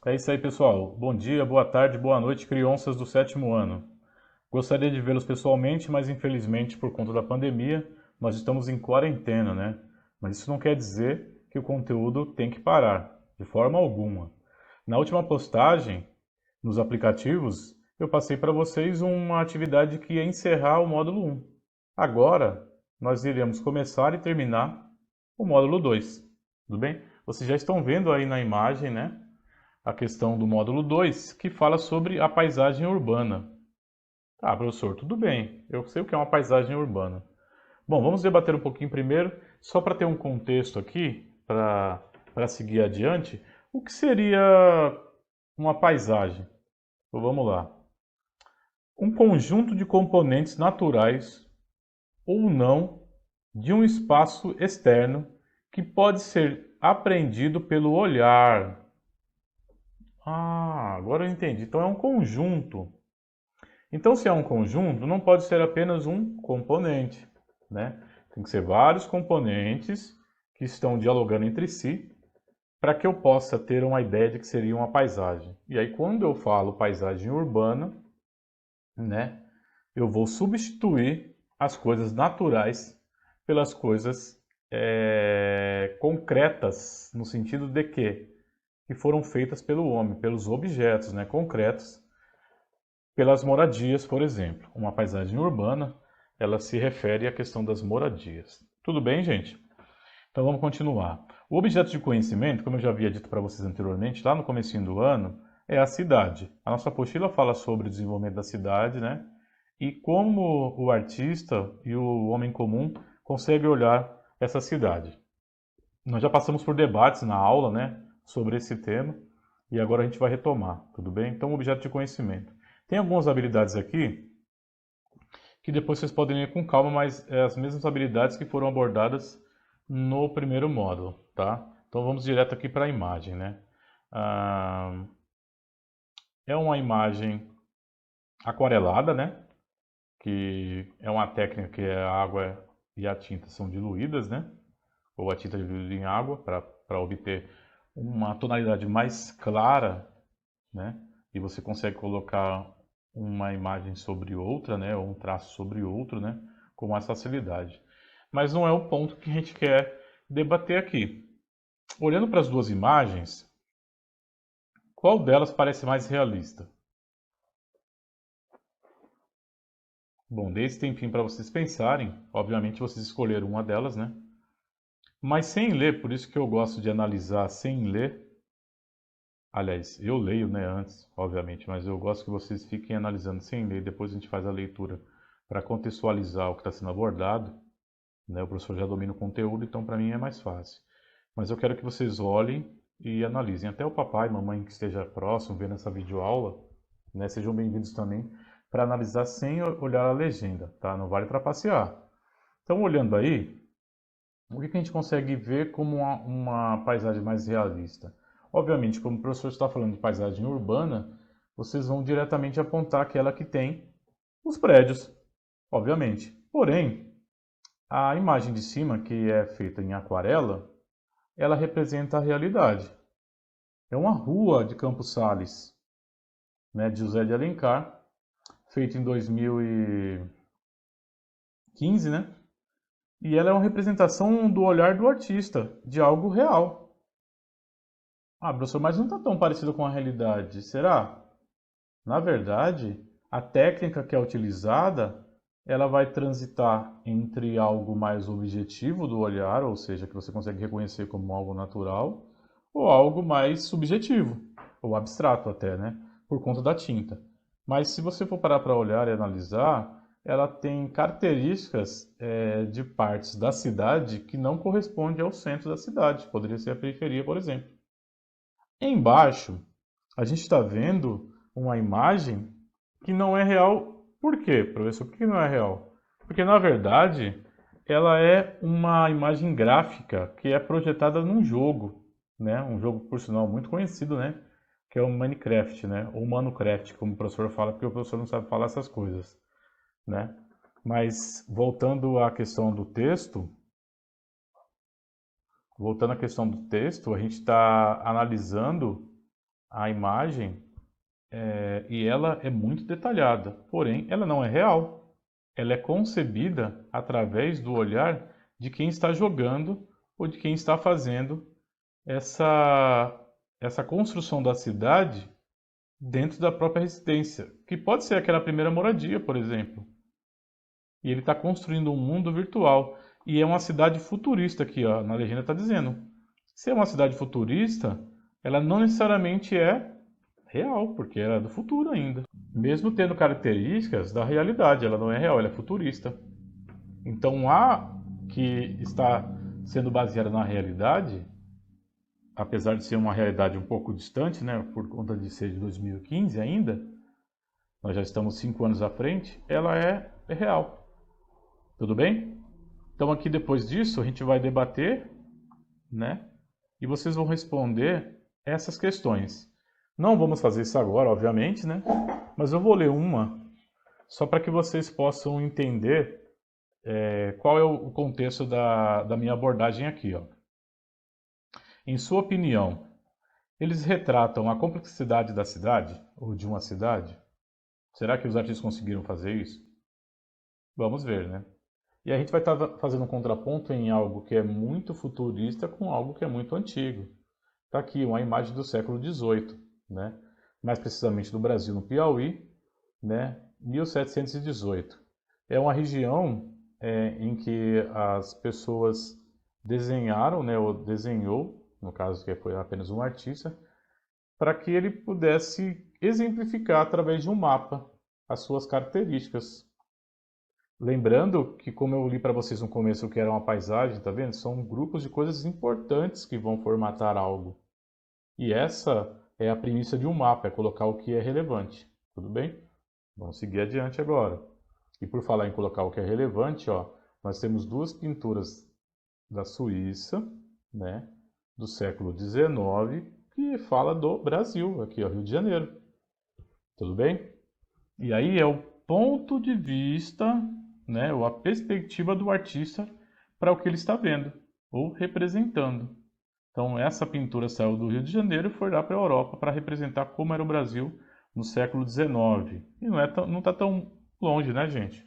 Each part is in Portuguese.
É isso aí, pessoal. Bom dia, boa tarde, boa noite, crianças do sétimo ano. Gostaria de vê-los pessoalmente, mas infelizmente, por conta da pandemia, nós estamos em quarentena, né? Mas isso não quer dizer que o conteúdo tem que parar, de forma alguma. Na última postagem, nos aplicativos, eu passei para vocês uma atividade que ia encerrar o módulo 1. Agora, nós iremos começar e terminar o módulo 2. Tudo bem? Vocês já estão vendo aí na imagem, né? A questão do módulo 2, que fala sobre a paisagem urbana. Tá, professor, tudo bem. Eu sei o que é uma paisagem urbana. Bom, vamos debater um pouquinho primeiro, só para ter um contexto aqui, para seguir adiante, o que seria uma paisagem? Então, vamos lá. Um conjunto de componentes naturais ou não de um espaço externo que pode ser apreendido pelo olhar. Ah, agora eu entendi. Então é um conjunto. Então, se é um conjunto, não pode ser apenas um componente, né? Tem que ser vários componentes que estão dialogando entre si para que eu possa ter uma ideia de que seria uma paisagem. E aí, quando eu falo paisagem urbana, né, eu vou substituir as coisas naturais pelas coisas concretas, no sentido de que foram feitas pelo homem, pelos objetos, né, concretos, pelas moradias, por exemplo. Uma paisagem urbana, ela se refere à questão das moradias. Tudo bem, gente? Então vamos continuar. O objeto de conhecimento, como eu já havia dito para vocês anteriormente, lá no comecinho do ano, é a cidade. A nossa apostila fala sobre o desenvolvimento da cidade, né? E como o artista e o homem comum conseguem olhar essa cidade. Nós já passamos por debates na aula, né, sobre esse tema, e agora a gente vai retomar, tudo bem? Então, objeto de conhecimento. Tem algumas habilidades aqui que depois vocês podem ler com calma, mas é as mesmas habilidades que foram abordadas no primeiro módulo, tá? Então vamos direto aqui para a imagem, né? Ah, é uma imagem aquarelada, né? Que é uma técnica que a água e a tinta são diluídas, né? Ou a tinta diluída em água para obter uma tonalidade mais clara, né? E você consegue colocar uma imagem sobre outra, né? Ou um traço sobre outro, né? Com mais facilidade. Mas não é o ponto que a gente quer debater aqui. Olhando para as duas imagens, qual delas parece mais realista? Bom, dei esse tempinho para vocês pensarem. Obviamente vocês escolheram uma delas, né? Mas sem ler, por isso que eu gosto de analisar sem ler. Aliás, eu leio, né, antes, obviamente, mas eu gosto que vocês fiquem analisando sem ler, depois a gente faz a leitura para contextualizar o que está sendo abordado, né? O professor já domina o conteúdo, então para mim é mais fácil. Mas eu quero que vocês olhem e analisem. Até o papai e mamãe que esteja próximo vendo essa videoaula, né, sejam bem-vindos também para analisar sem olhar a legenda, tá? Não vale trapacear. Então, olhando aí, o que a gente consegue ver como uma paisagem mais realista? Obviamente, como o professor está falando de paisagem urbana, vocês vão diretamente apontar aquela que tem os prédios, obviamente. Porém, a imagem de cima, que é feita em aquarela, ela representa a realidade. É uma rua de Campos Sales, né, de José de Alencar, feita em 2015, né? E ela é uma representação do olhar do artista, de algo real. Ah, professor, mas não está tão parecido com a realidade, será? Na verdade, a técnica que é utilizada, ela vai transitar entre algo mais objetivo do olhar, ou seja, que você consegue reconhecer como algo natural, ou algo mais subjetivo, ou abstrato até, né? Por conta da tinta. Mas se você for parar para olhar e analisar, ela tem características de partes da cidade que não correspondem ao centro da cidade. Poderia ser a periferia, por exemplo. Embaixo, a gente está vendo uma imagem que não é real. Por quê, professor? Por que não é real? Porque, na verdade, ela é uma imagem gráfica que é projetada num jogo, né? Um jogo, por sinal, muito conhecido, né? Que é o Minecraft, né? Ou Minecraft, como o professor fala, porque o professor não sabe falar essas coisas, né? Mas, voltando à questão do texto, a gente está analisando a imagem e ela é muito detalhada, porém ela não é real. Ela é concebida através do olhar de quem está jogando ou de quem está fazendo essa construção da cidade dentro da própria residência, que pode ser aquela primeira moradia, por exemplo. E ele está construindo um mundo virtual. E é uma cidade futurista aqui, ó, na legenda está dizendo. Se é uma cidade futurista, ela não necessariamente é real, porque ela é do futuro ainda. Mesmo tendo características da realidade, ela não é real, ela é futurista. Então a que está sendo baseada na realidade, apesar de ser uma realidade um pouco distante, né, por conta de ser de 2015 ainda, nós já estamos 5 anos à frente, ela é real. Tudo bem? Então aqui depois disso a gente vai debater, né? E vocês vão responder essas questões. Não vamos fazer isso agora, obviamente, né? Mas eu vou ler uma só para que vocês possam entender qual é o contexto da minha abordagem aqui, ó. Em sua opinião, eles retratam a complexidade da cidade ou de uma cidade? Será que os artistas conseguiram fazer isso? Vamos ver, né? E a gente vai estar fazendo um contraponto em algo que é muito futurista com algo que é muito antigo. Está aqui uma imagem do século XVIII, né? Mais precisamente do Brasil, no Piauí, né? 1718. É uma região em que as pessoas desenharam, né? Ou desenhou, no caso que foi apenas um artista, para que ele pudesse exemplificar através de um mapa as suas características. Lembrando que, como eu li para vocês no começo, o que era uma paisagem, tá vendo? São grupos de coisas importantes que vão formatar algo. E essa é a premissa de um mapa, é colocar o que é relevante. Tudo bem? Vamos seguir adiante agora. E por falar em colocar o que é relevante, ó, nós temos duas pinturas da Suíça, né, do século XIX, que fala do Brasil, aqui, ó, Rio de Janeiro. Tudo bem? E aí é o ponto de vista, né, ou a perspectiva do artista para o que ele está vendo ou representando. Então essa pintura saiu do Rio de Janeiro e foi lá para a Europa para representar como era o Brasil no século XIX. E não está tão longe, né, gente?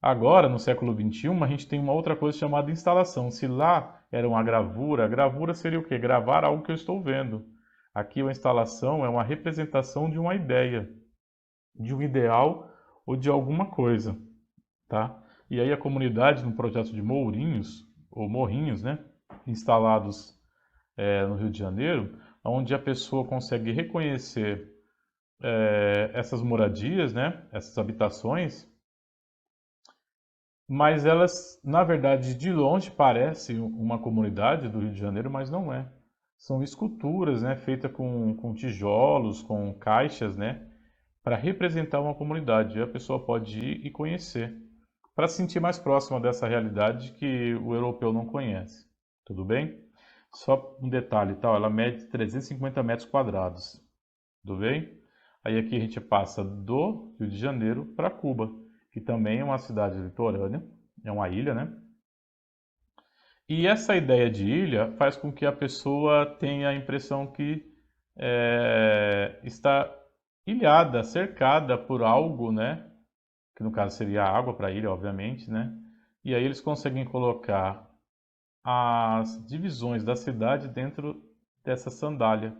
Agora, no século XXI, a gente tem uma outra coisa chamada instalação. Se lá era uma gravura, a gravura seria o quê? Gravar algo que eu estou vendo. Aqui a instalação é uma representação de uma ideia, de um ideal ou de alguma coisa, tá? E aí a comunidade, no projeto de Mourinhos, ou Morrinhos, né, instalados no Rio de Janeiro, onde a pessoa consegue reconhecer essas moradias, né, essas habitações, mas elas, na verdade, de longe parecem uma comunidade do Rio de Janeiro, mas não é. São esculturas, né, feitas com tijolos, com caixas, né, para representar uma comunidade. E a pessoa pode ir e conhecer, para se sentir mais próxima dessa realidade que o europeu não conhece. Tudo bem? Só um detalhe, tá? Ela mede 350 metros quadrados. Tudo bem? Aí aqui a gente passa do Rio de Janeiro para Cuba, que também é uma cidade litorânea, é uma ilha, né? E essa ideia de ilha faz com que a pessoa tenha a impressão que está ilhada, cercada por algo, né? Que no caso seria a água para a ilha, obviamente, né? E aí eles conseguem colocar as divisões da cidade dentro dessa sandália,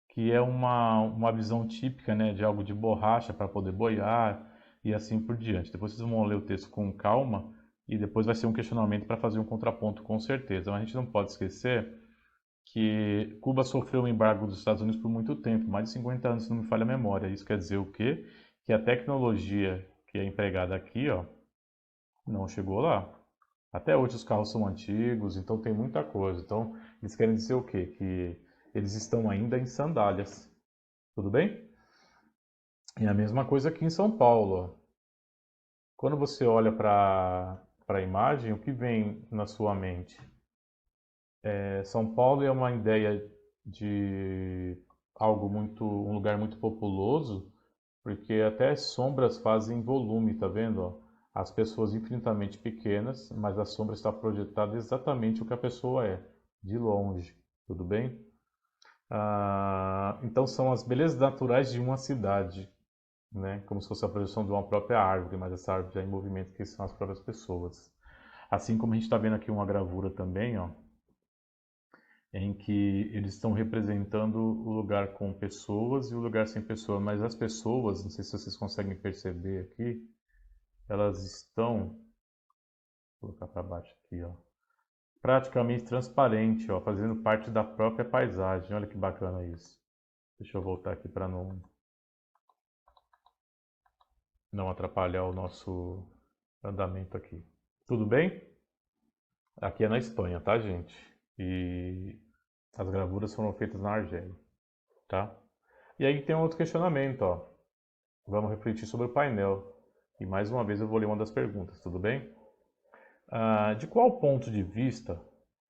que é uma visão típica, né, de algo de borracha para poder boiar e assim por diante. Depois vocês vão ler o texto com calma e depois vai ser um questionamento para fazer um contraponto com certeza. Mas a gente não pode esquecer que Cuba sofreu um embargo dos Estados Unidos por muito tempo, mais de 50 anos, se não me falha a memória. Isso quer dizer o quê? Que a tecnologia que é empregada aqui, ó, não chegou lá. Até hoje os carros são antigos, então tem muita coisa. Então, eles querem dizer o quê? Que eles estão ainda em sandálias. Tudo bem? E a mesma coisa aqui em São Paulo, ó. Quando você olha para a imagem, o que vem na sua mente? São Paulo é uma ideia de um lugar muito populoso, porque até as sombras fazem volume, tá vendo? Ó? As pessoas infinitamente pequenas, mas a sombra está projetada exatamente o que a pessoa é, de longe, tudo bem? Então são as belezas naturais de uma cidade, né? Como se fosse a projeção de uma própria árvore, mas essa árvore já em movimento, que são as próprias pessoas. Assim como a gente está vendo aqui uma gravura também, ó, em que eles estão representando o lugar com pessoas e o lugar sem pessoas, mas as pessoas, não sei se vocês conseguem perceber aqui, elas estão, vou colocar para baixo aqui, ó, praticamente transparente, ó, fazendo parte da própria paisagem. Olha que bacana isso. Deixa eu voltar aqui para não atrapalhar o nosso andamento aqui. Tudo bem? Aqui é na Espanha, tá, gente? E as gravuras foram feitas na Argélia, tá? E aí tem um outro questionamento, ó. Vamos refletir sobre o painel. E mais uma vez eu vou ler uma das perguntas, tudo bem? De qual ponto de vista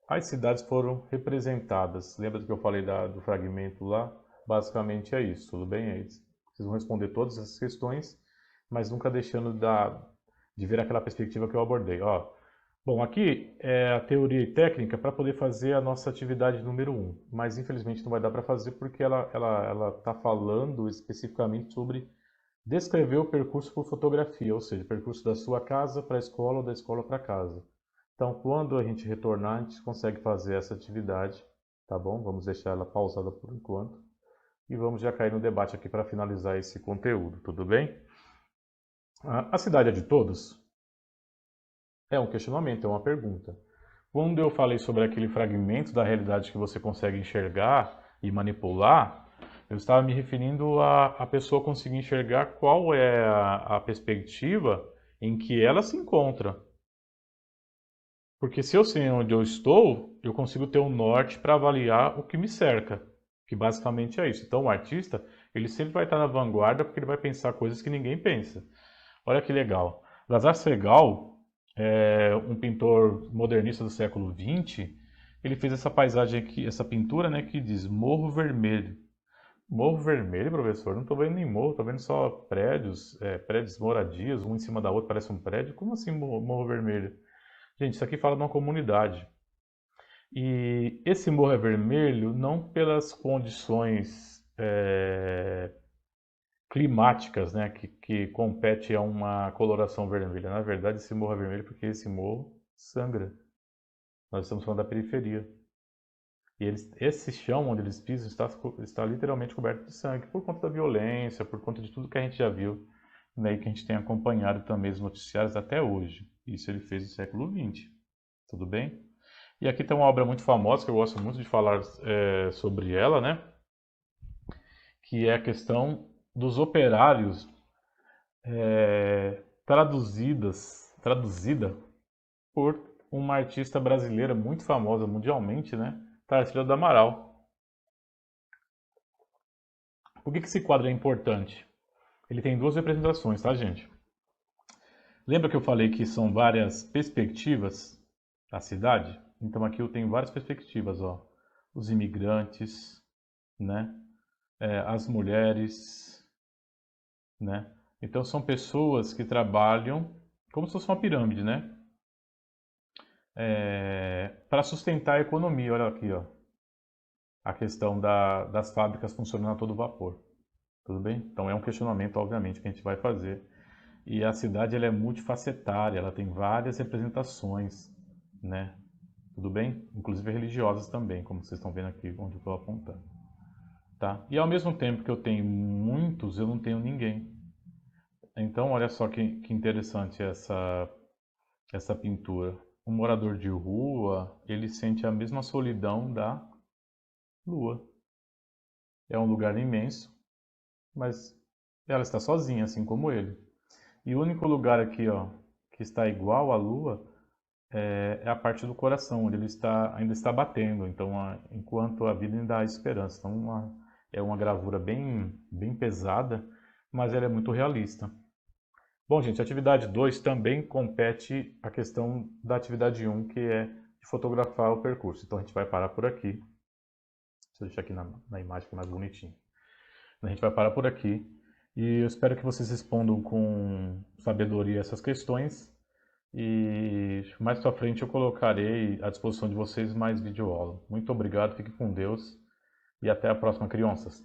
as cidades foram representadas? Lembra que eu falei do fragmento lá? Basicamente é isso, tudo bem? Vocês vão responder todas essas questões, mas nunca deixando de ver aquela perspectiva que eu abordei. Ó, bom, aqui é a teoria e técnica para poder fazer a nossa atividade número 1, mas infelizmente não vai dar para fazer porque ela está falando especificamente sobre descrever o percurso por fotografia, ou seja, o percurso da sua casa para a escola ou da escola para casa. Então, quando a gente retornar, a gente consegue fazer essa atividade, tá bom? Vamos deixar ela pausada por enquanto e vamos já cair no debate aqui para finalizar esse conteúdo, tudo bem? A cidade é de todos? É um questionamento, é uma pergunta. Quando eu falei sobre aquele fragmento da realidade que você consegue enxergar e manipular, eu estava me referindo a pessoa conseguir enxergar qual é a perspectiva em que ela se encontra. Porque se eu sei onde eu estou, eu consigo ter um norte para avaliar o que me cerca, que basicamente é isso. Então o artista, ele sempre vai estar na vanguarda porque ele vai pensar coisas que ninguém pensa. Olha que legal. Lazar Segal, um pintor modernista do século XX, ele fez essa paisagem aqui, essa pintura, né, que diz Morro Vermelho. Morro Vermelho, professor? Não estou vendo nem morro, estou vendo só prédios, prédios, moradias, um em cima da outra, parece um prédio. Como assim Morro Vermelho? Gente, isso aqui fala de uma comunidade. E esse morro é vermelho não pelas condições climáticas, né, que compete a uma coloração vermelha. Na verdade, esse morro é vermelho porque esse morro sangra. Nós estamos falando da periferia. E esse chão onde eles pisam está literalmente coberto de sangue, por conta da violência, por conta de tudo que a gente já viu, né, e que a gente tem acompanhado também os noticiários até hoje. Isso ele fez no século XX. Tudo bem? E aqui tem uma obra muito famosa, que eu gosto muito de falar sobre ela, né? Que é a questão dos operários traduzida por uma artista brasileira muito famosa mundialmente, né? Tarsila do Amaral. Por que esse quadro é importante? Ele tem duas representações, tá, gente? Lembra que eu falei que são várias perspectivas da cidade? Então aqui eu tenho várias perspectivas, ó. Os imigrantes, né? As mulheres, né? Então são pessoas que trabalham como se fosse uma pirâmide, né? Para sustentar a economia, olha aqui, ó. A questão das fábricas funcionando a todo vapor. Tudo bem? Então é um questionamento, obviamente, que a gente vai fazer. E a cidade ela é multifacetária, ela tem várias representações, né? Tudo bem? Inclusive religiosas também, como vocês estão vendo aqui onde eu estou apontando. Tá? E ao mesmo tempo que eu tenho muitos, eu não tenho ninguém. Então, olha só que interessante essa pintura. Um morador de rua, ele sente a mesma solidão da lua. É um lugar imenso, mas ela está sozinha, assim como ele. E o único lugar aqui, ó, que está igual à lua é a parte do coração, onde ele ainda está batendo. Então, enquanto a vida ainda há esperança. Então, é uma gravura bem pesada, mas ela é muito realista. Bom, gente, a atividade 2 também compete a questão da atividade 1, que é de fotografar o percurso. Então a gente vai parar por aqui. Deixa eu deixar aqui na imagem que é mais bonitinho. A gente vai parar por aqui. E eu espero que vocês respondam com sabedoria essas questões. E mais para frente eu colocarei à disposição de vocês mais videoaula. Muito obrigado, fique com Deus e até a próxima, crianças.